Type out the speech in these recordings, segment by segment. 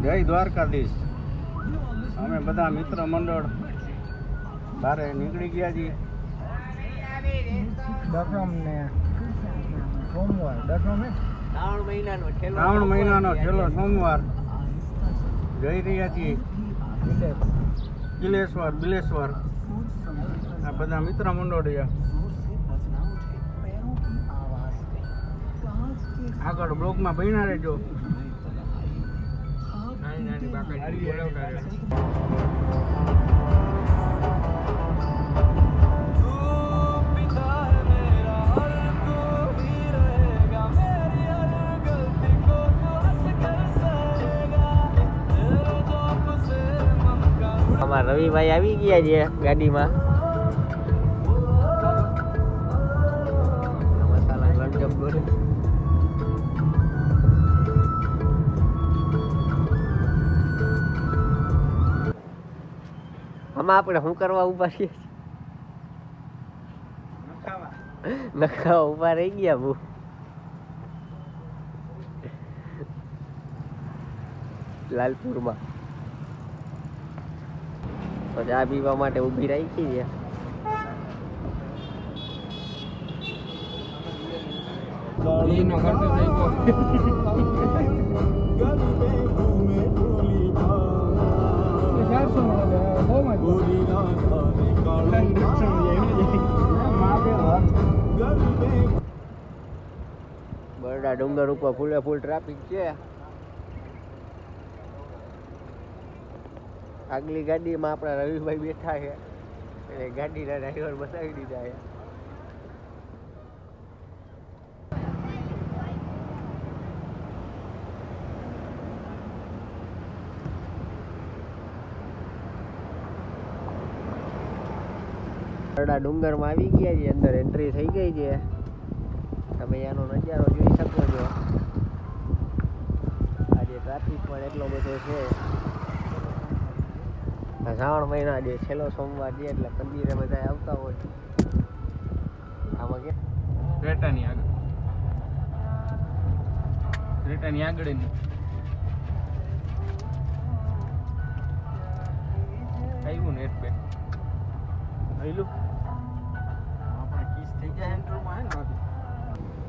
જય દ્વારકાધીશ. અમે બધા મિત્ર મંડળ બારે નીકળી ગયા છીએ. દસમ ને સોમવાર, દસમ શ્રાવણ મહિનાનો છેલ્લો સોમવાર જઈ રહ્યા છીએ બિલેશ્વર. આ બધા મિત્ર મંડળ રહ્યા. આગળ બ્લોગમાં બન્યા રહેજો. નાની બાકાજી બોલાવતા રહેજો. અમારા રવિભાઈ આવી ગયા છે ગાડીમાં. મસાલા ગંજમ બોલે. આમાં આપણે શું કરવા ઉભા છીએ? નખાવા ઉભા રહી ગયા બહુ. લાલપુરમાં ચા પીવા માટે ઊભી રાખી છે. બરડા ડુંગર ઉપર ફૂલે ફૂલ ટ્રાફિક છે. આગલી ગાડીમાં આપણા રવિભાઈ બેઠા છે એટલે ગાડીના ડ્રાઈવર બતાવી દીધા છે. બરડા ડુંગરમાં આવી ગયા છે. અંદર એન્ટ્રી થઈ ગઈ છે. તમે એનો નજારો જોઈ શકો છો. આજે ટ્રાફિક પણ એટલો બધો છે. શ્રાવણ મહિના જે છેલ્લો સોમવાર છે એટલે મંદિરે બધા આવતા હોય. આમાં કે રેટાની આગળની આવ્યું ને એટલે આયલું આપણે કિસ થઈ જાય એન્ટ્રોમાં હે ને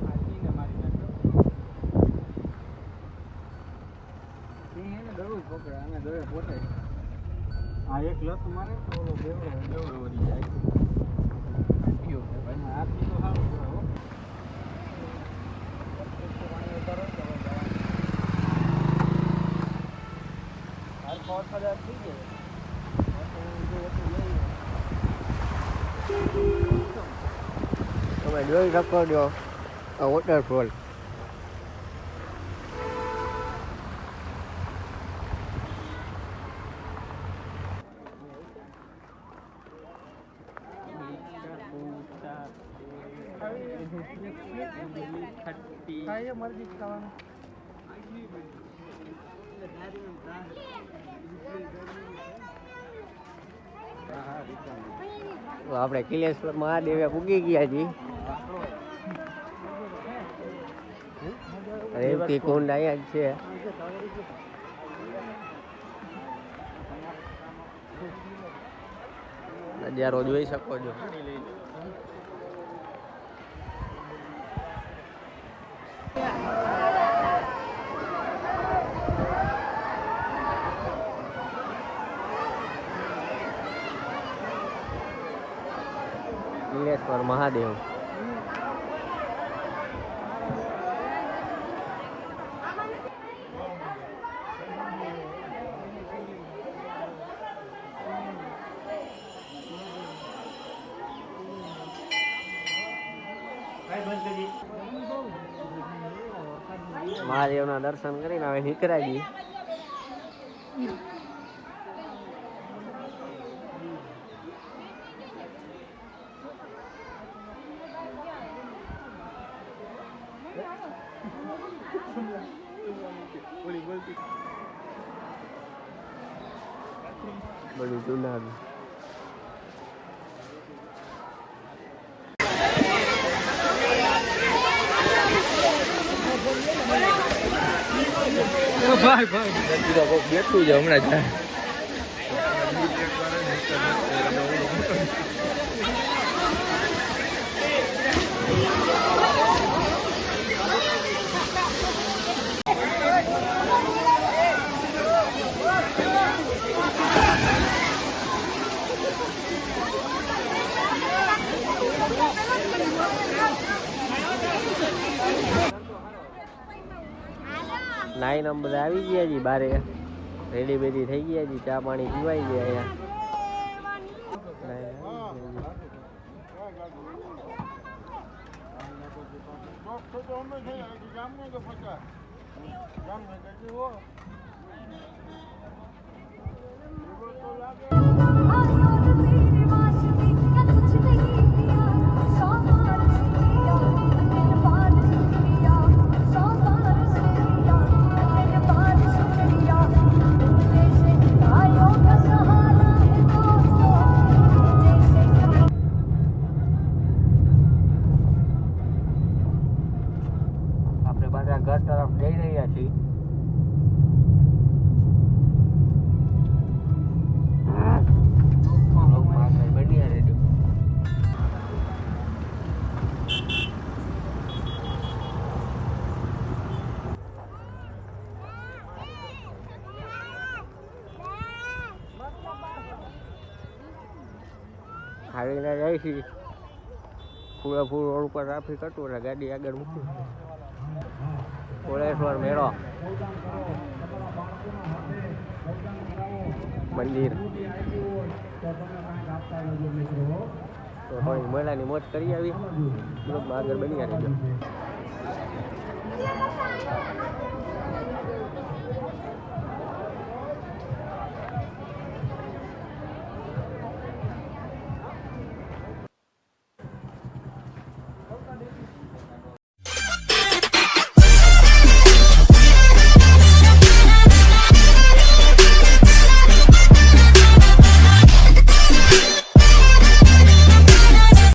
આવીને મારી નાખ્યો દરરોજ પકડે. અમે દરરોજ પોતે આ એક લત મારે તો ઓલો બેવડો વળી જાય. પીઓ ભાઈ આ પીતો સારું છે. તમે જોઈ શકો છો આ વોટરફોલ. આપણે કિલેશ્વર મહાદેવે પૂગી ગયા છીએ. રેવતી કુંડ અહીંયા જ છે. નજારો જોઈ શકો છો. કિલેશ્વર મહાદેવ. મહાદેવના દર્શન કરીને હવે નીકળાઈ. બધું જુનાગઢ. ભાઈ ભાઈ બેઠું છે હમણાં જ નાઈન અમે બધા આવી ગયા જી બારે રેડી બેડી થઈ ગયા જી ચા પાણી પીવાઈ ગયા આપણે પાછા ઘર તરફ જઈ રહ્યા છીએ બન્યા રેડી હારીને જાય છે પૂરેપૂર રોડ ઉપર ટ્રાફિક હતું એટલે ગાડી આગળ મૂકી કોલેશ્વર મેળો મંદિર તો થોડી મેળાની મોજ કરી આવી આગળ બની આવી